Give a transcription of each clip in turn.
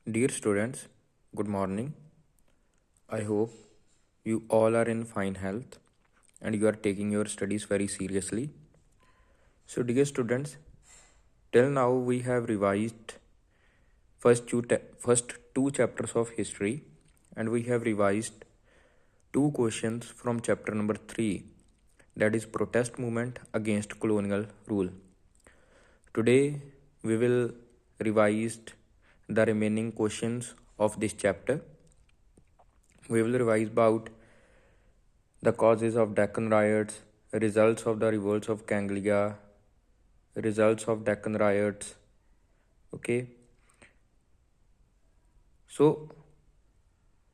Dear students, good morning. I hope you all are in fine health and you are taking your studies very seriously. So, dear students, till now we have revised first two chapters of history and we have revised two questions from chapter number 3, that is protest movement against colonial rule. Today we will revise the remaining questions of this chapter. We will revise about the causes of Deccan riots, results of the revolts of Kanglia, results of Deccan riots. Okay, so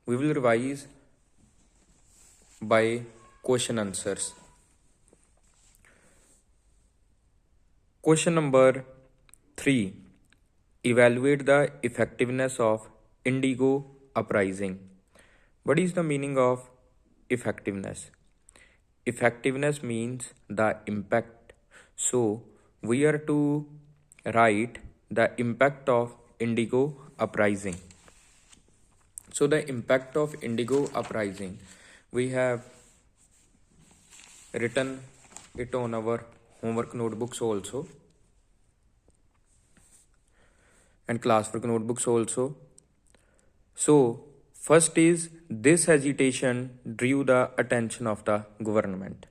we will revise by question answers. Question number 3: evaluate the effectiveness of Indigo uprising. What is the meaning of effectiveness? Effectiveness means the impact. So we are to write the impact of Indigo uprising. So the impact of Indigo uprising, we have written it on our homework notebooks also and classwork notebooks also. So first is this agitation drew the attention of the government.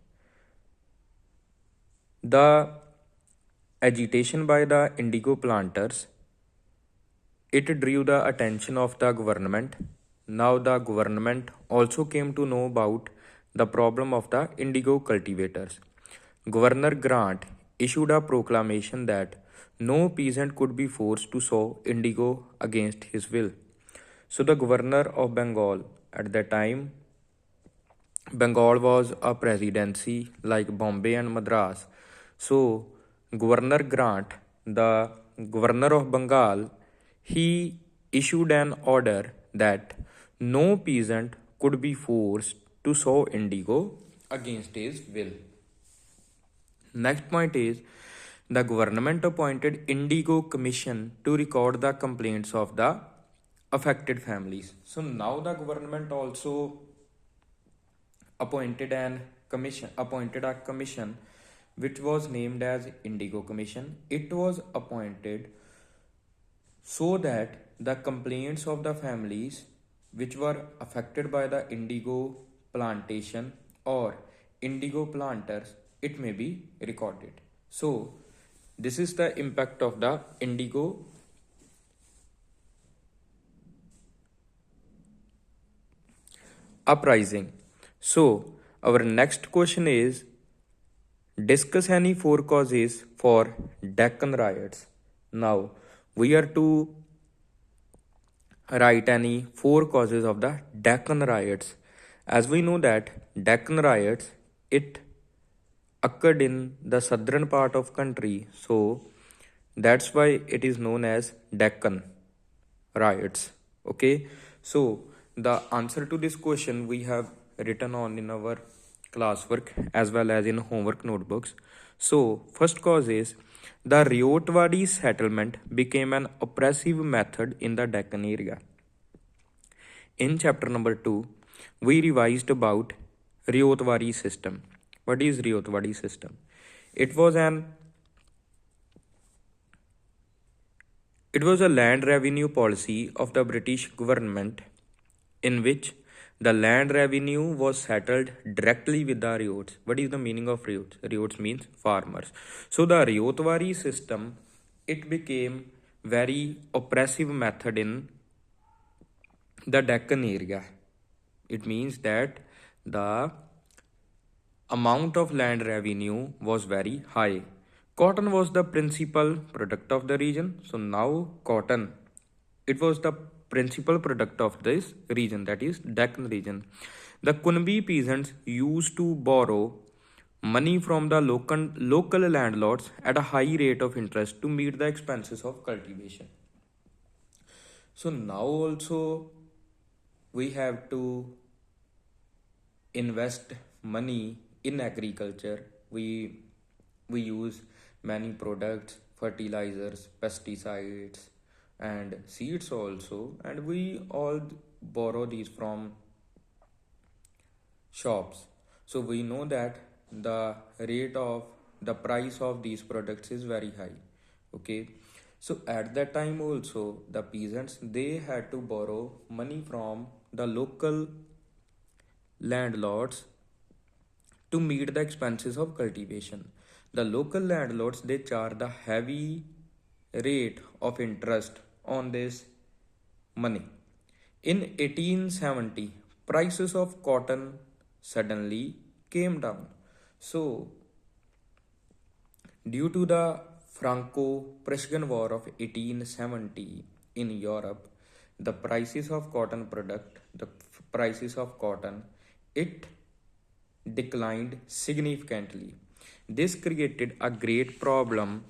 The agitation by the indigo planters, it drew the attention of the government. Now the government also came to know about the problem of the indigo cultivators. Governor Grant issued a proclamation that no peasant could be forced to sow indigo against his will. So the governor of Bengal at that time, Bengal was a presidency like Bombay and Madras. So Governor Grant, the governor of Bengal, he issued an order that no peasant could be forced to sow indigo against his will. Next point is the government appointed Indigo Commission to record the complaints of the affected families. So now the government also appointed a commission which was named as Indigo Commission. It was appointed so that the complaints of the families which were affected by the indigo plantation or indigo planters, it may be recorded. So this is the impact of the indigo uprising. So our next question is discuss any four causes for Deccan riots. Now we are to write any four causes of the Deccan riots. As we know that Deccan riots, it occurred in the southern part of country, so that's why it is known as Deccan riots. Okay, so the answer to this question we have written on in our classwork as well as in homework notebooks. So first cause is the Riotwadi settlement became an oppressive method in the Deccan area. In chapter number 2, we revised about Riotwadi system. What is Riotwadi system? It was a land revenue policy of the British government in which the land revenue was settled directly with the riots. What is the meaning of riots? Riots means farmers. So the Riotwari system, it became very oppressive method in the Deccan area. It means that the amount of land revenue was very high. Cotton was the principal product of the region. So now cotton, it was the principal product of this region, that is Deccan region. The Kunbi peasants used to borrow money from the local landlords at a high rate of interest to meet the expenses of cultivation. So now also we have to invest money in agriculture. We use many products, fertilizers, pesticides, and seeds also, and we all borrow these from shops. So we know that the rate of the price of these products is very high. Okay, so at that time also the peasants they had to borrow money from the local landlords to meet the expenses of cultivation. The local landlords they charge the heavy rate of interest on this money. In 1870, prices of cotton suddenly came down. So, due to the Franco-Prussian War of 1870 in Europe, the prices of cotton product, the prices of cotton, it declined significantly. This created a great problem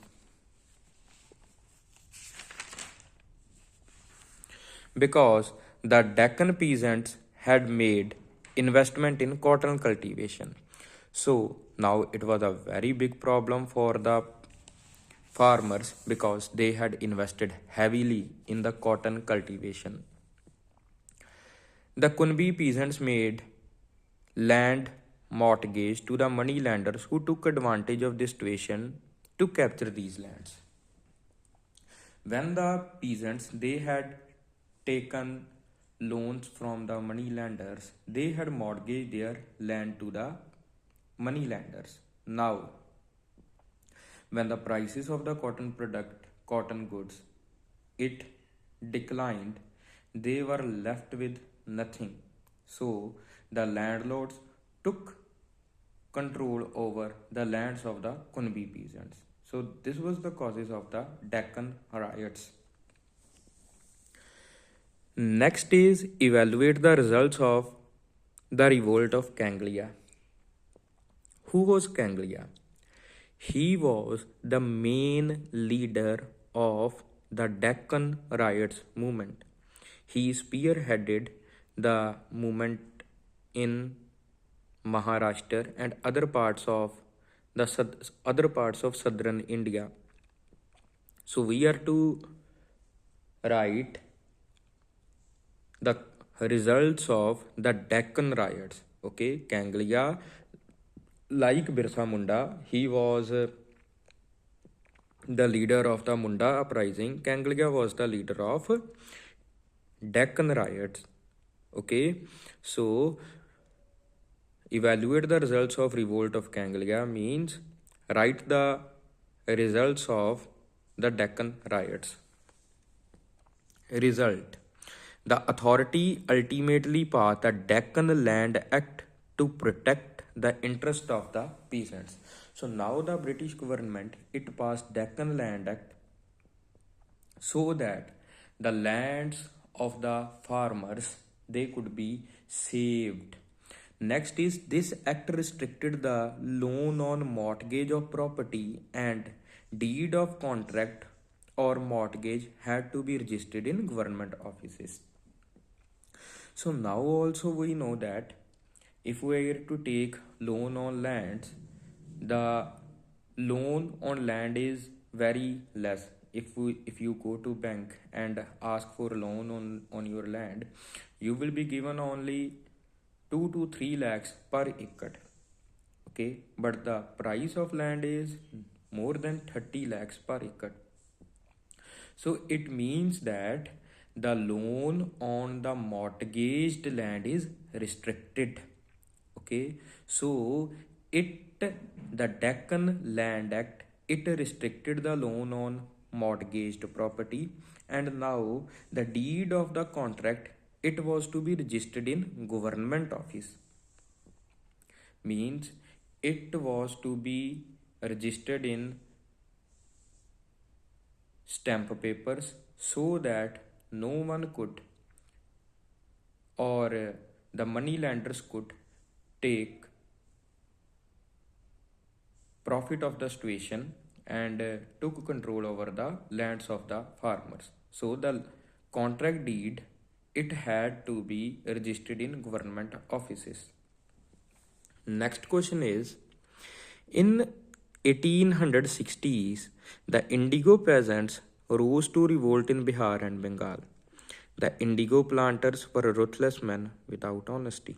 because the Deccan peasants had made investment in cotton cultivation. So now it was a very big problem for the farmers because they had invested heavily in the cotton cultivation. The Kunbi peasants made land mortgage to the money lenders who took advantage of this situation to capture these lands. When the peasants they had taken loans from the money lenders, they had mortgaged their land to the money lenders. Now, when the prices of the cotton goods, it declined, they were left with nothing. So the landlords took control over the lands of the Kunbi peasants. So this was the causes of the Deccan riots. Next is evaluate the results of the revolt of Kanglia. Who was Kanglia? He was the main leader of the Deccan riots movement. He spearheaded the movement in Maharashtra and other parts of southern India. So we are to write the results of the Deccan riots. Okay, Kanglia, like Birsa Munda, he was the leader of the Munda uprising. Kanglia was the leader of Deccan riots. Okay, so evaluate the results of revolt of Kanglia means write the results of the Deccan riots. Result: the authority ultimately passed the Deccan Land Act to protect the interest of the peasants. So now the British government it passed Deccan Land Act so that the lands of the farmers they could be saved. Next is this act restricted the loan on mortgage of property and deed of contract or mortgage had to be registered in government offices. So now also we know that if we are to take loan on lands, the loan on land is very less. If you go to bank and ask for a loan on your land, you will be given only 2 to 3 lakhs per acre. Okay, but the price of land is more than 30 lakhs per acre. So it means that the loan on the mortgaged land is restricted. Okay, so it the Deccan Land Act it restricted the loan on mortgaged property, and now the deed of the contract it was to be registered in government office. Means it was to be registered in stamp papers so that no one could or the money lenders could take profit of the situation and took control over the lands of the farmers. So the contract deed it had to be registered in government offices. Next question is in 1860s the indigo peasants rose to revolt in Bihar and Bengal. The indigo planters were ruthless men without honesty.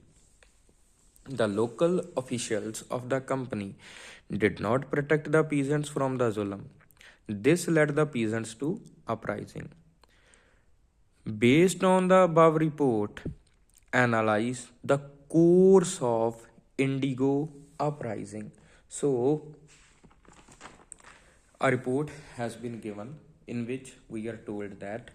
The local officials of the company did not protect the peasants from the zulm. This led the peasants to uprising. Based on the above report, analyze the course of indigo uprising. So, a report has been given in which we are told that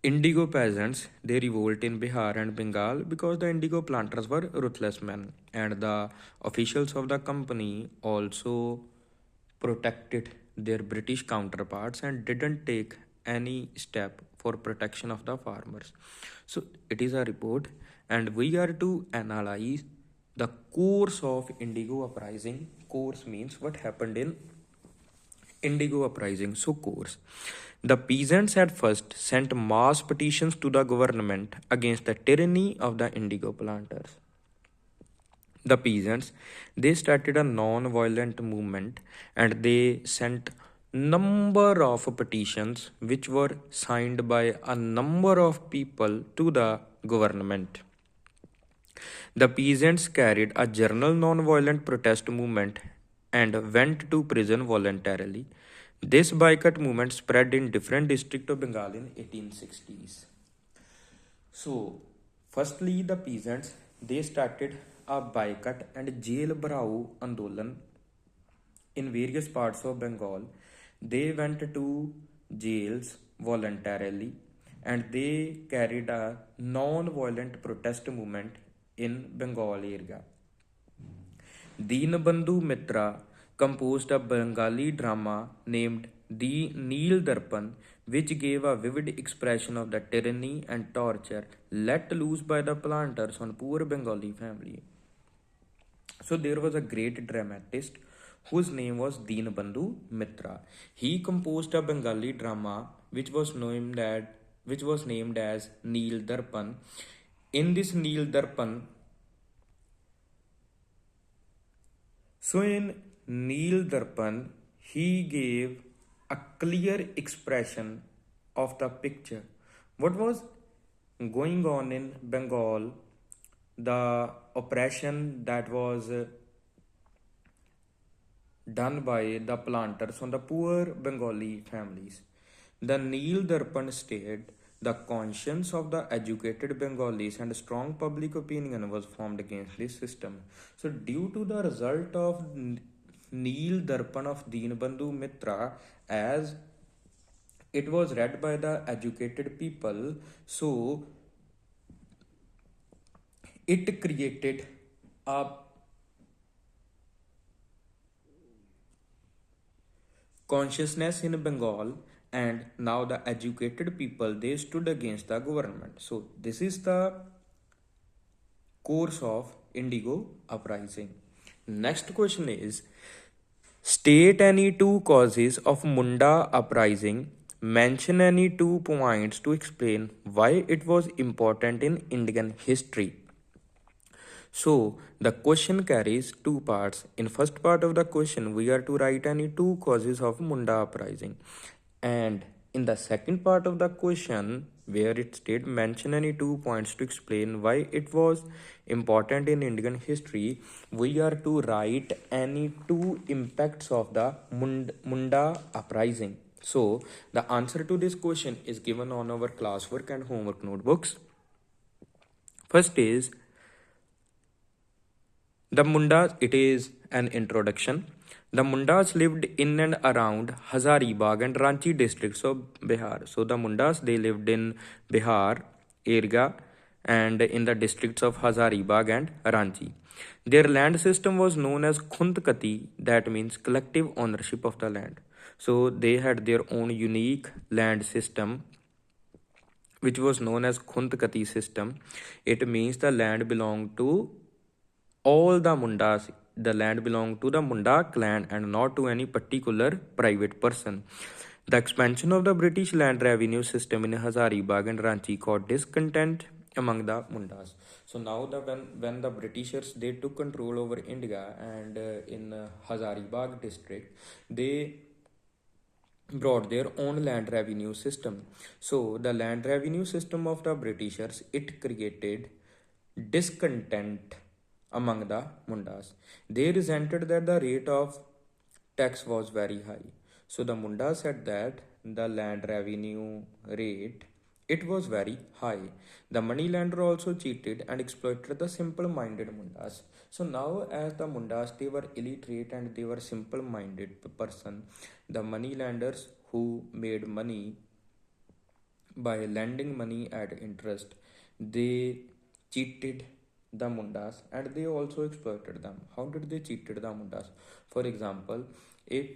indigo peasants they revolt in Bihar and Bengal because the indigo planters were ruthless men, and the officials of the company also protected their British counterparts and didn't take any step for protection of the farmers. So it is a report, and we are to analyze the course of indigo uprising. Course means what happened in indigo uprising. So course. The peasants at first sent mass petitions to the government against the tyranny of the indigo planters. The peasants they started a non-violent movement, and they sent number of petitions which were signed by a number of people to the government. The peasants carried a general non-violent protest movement and went to prison voluntarily. This boycott movement spread in different districts of Bengal in 1860s. So, firstly, the peasants they started a boycott and jail brao andolan in various parts of Bengal. They went to jails voluntarily, and they carried a non-violent protest movement in Bengal area. Deenbandhu Mitra composed a Bengali drama named The Neel Darpan, which gave a vivid expression of the tyranny and torture let loose by the planters on poor Bengali family. So there was a great dramatist whose name was Deenbandhu Mitra. He composed a Bengali drama which was named as Neel Darpan. In this Neel Darpan, in Neel Darpan, he gave a clear expression of the picture. What was going on in Bengal, the oppression that was done by the planters on the poor Bengali families. The Neel Darpan stated the conscience of the educated Bengalis and strong public opinion was formed against this system. So, due to the result of Neel Darpan of Deenbandhu Mitra, as it was read by the educated people, so it created a consciousness in Bengal, and now the educated people they stood against the government. So this is the course of indigo uprising. Next question is, state any two causes of Munda uprising. Mention any 2 points to explain why it was important in Indian history. So the question carries two parts. In first part of the question, we are to write any two causes of Munda uprising. And in the second part of the question, where it states mention any 2 points to explain why it was important in Indian history, we are to write any two impacts of the Munda uprising. So the answer to this question is given on our classwork and homework notebooks. First is the Mundas, it is an introduction. The Mundas lived in and around Hazaribagh and Ranchi districts of Bihar. So the Mundas, they lived in Bihar area and in the districts of Hazaribagh and Ranchi. Their land system was known as Khundkati, that means collective ownership of the land. So they had their own unique land system which was known as Khundkati system. It means the land belonged to all the Mundas. The land belonged to the Munda clan and not to any particular private person. The expansion of the British land revenue system in Hazaribagh and Ranchi caused discontent among the Mundas. So now when the Britishers they took control over India and in Hazaribagh district, they brought their own land revenue system. So the land revenue system of the Britishers, it created discontent among the Mundas. They resented that the rate of tax was very high. So the Mundas said that the land revenue rate, it was very high. The moneylender also cheated and exploited the simple-minded Mundas. So now, as the Mundas, they were illiterate and they were simple-minded person. The moneylenders who made money by lending money at interest, they cheated the Mundas and they also exploited them. How did they cheated the Mundas? For example, if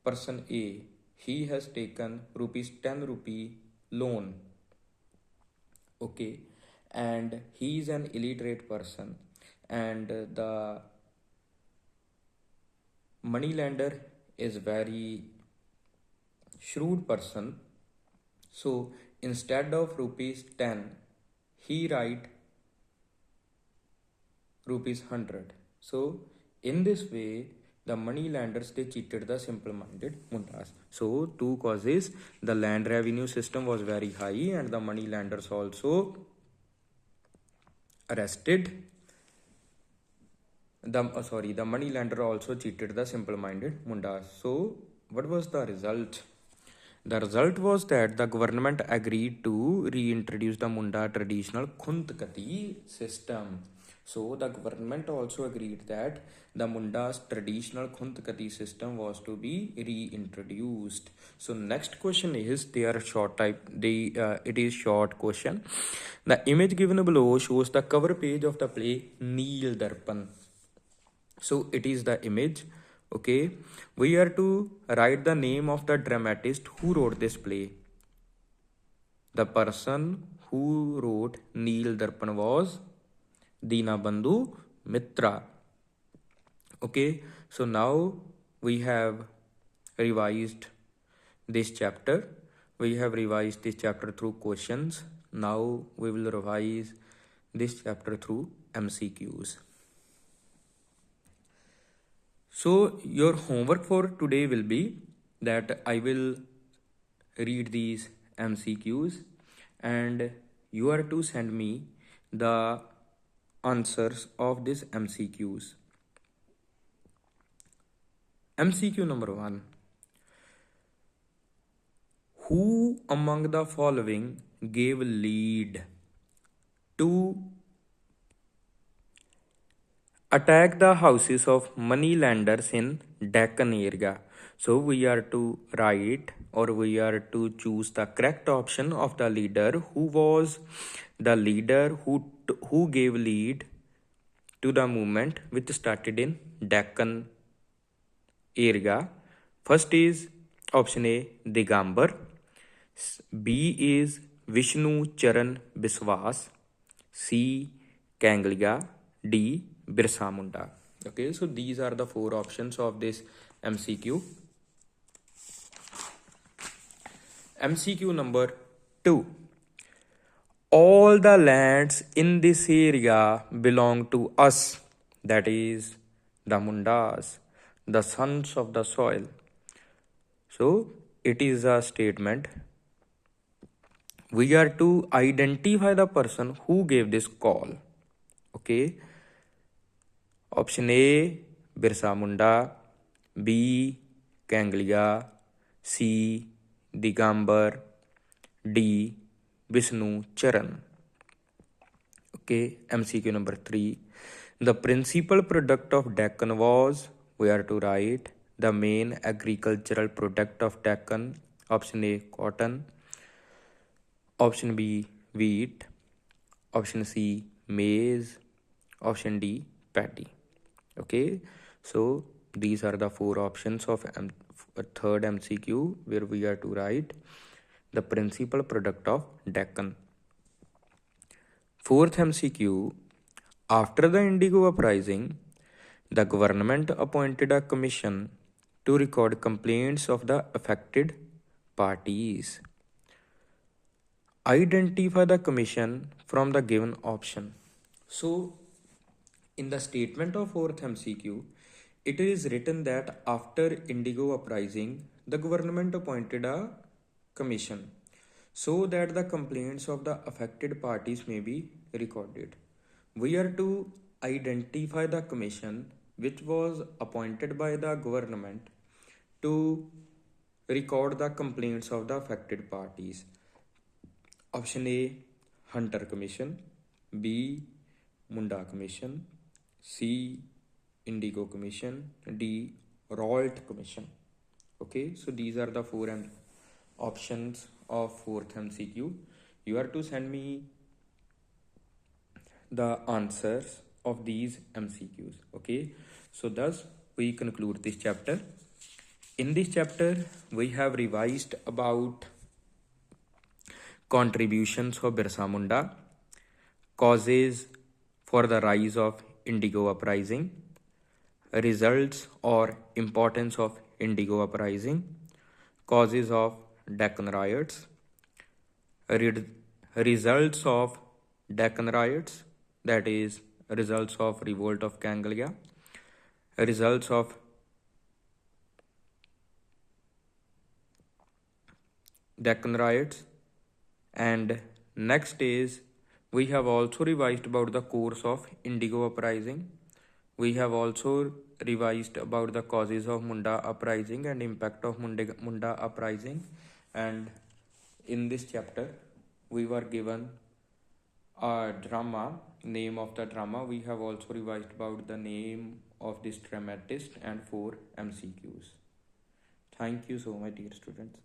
person A, he has taken rupees 10 rupee loan, okay, and he is an illiterate person, and the money lender is very shrewd person. So instead of rupees 10, he write rupees 100. So in this way, the money lenders, they cheated the simple-minded Mundas. So two causes: the land revenue system was very high, and the money lenders also arrested the money lender also cheated the simple-minded Mundas. So what was the result? The result was that the government agreed to reintroduce the Munda traditional Khuntgati system. So the government also agreed that the Munda's traditional Khuntgati system was to be reintroduced. So next question is, they are short type. It is short question. The image given below shows the cover page of the play Neel Darpan. So it is the image. Okay, we are to write the name of the dramatist who wrote this play. The person who wrote Neel Darpan was Dinabandhu Mitra. Okay, so now we have revised this chapter. We have revised this chapter through questions. Now we will revise this chapter through MCQs. So your homework for today will be that I will read these MCQs and you are to send me the answers of these MCQs. MCQ number 1. Who among the following gave lead to attack the houses of money lenders in Deccan area? So we are to write, or we are to choose the correct option of the leader. Who was the leader who gave lead to the movement which started in Deccan area? First is option A, Digambar. B is Vishnu Charan Biswas. C, Kanglia. D, Birsa Munda. Okay, so these are the 4 options of this MCQ. MCQ number 2. All the lands in this area belong to us, that is the Mundas, the sons of the soil. So it is a statement. We are to identify the person who gave this call. Okay. Option A, Birsa Munda. B, Kanglia. C, Digambar. D, Vishnu Charan. Okay, MCQ number 3. The principal product of Deccan was, we are to write, the main agricultural product of Deccan. Option A, cotton. Option B, wheat. Option C, maize. Option D, paddy. Okay, so these are the 4 options of third MCQ where we are to write the principal product of Deccan. Fourth MCQ, after the Indigo uprising, the government appointed a commission to record complaints of the affected parties. Identify the commission from the given option. So in the statement of fourth MCQ, It is written that after Indigo uprising, the government appointed a commission so that the complaints of the affected parties may be recorded. We are to identify the commission which was appointed by the government to record the complaints of the affected parties. Option A, Hunter Commission. B, Munda Commission. C, Indigo Commission. D, Rolt Commission. Okay, so these are the four options of fourth MCQ. You are to send me the answers of these MCQs. Okay, so thus we conclude this chapter. In this chapter, we have revised about contributions of Birsa Munda, causes for the rise of Indigo uprising, results or importance of Indigo uprising, causes of Deccan riots, results of Deccan riots, that is results of revolt of Kanglia, results of Deccan riots, and next is we have also revised about the course of Indigo uprising. We have also revised about the causes of Munda uprising and impact of Munda uprising, and in this chapter we were given a drama, name of the drama. We have also revised about the name of this dramatist and 4 MCQs. Thank you so much, dear students.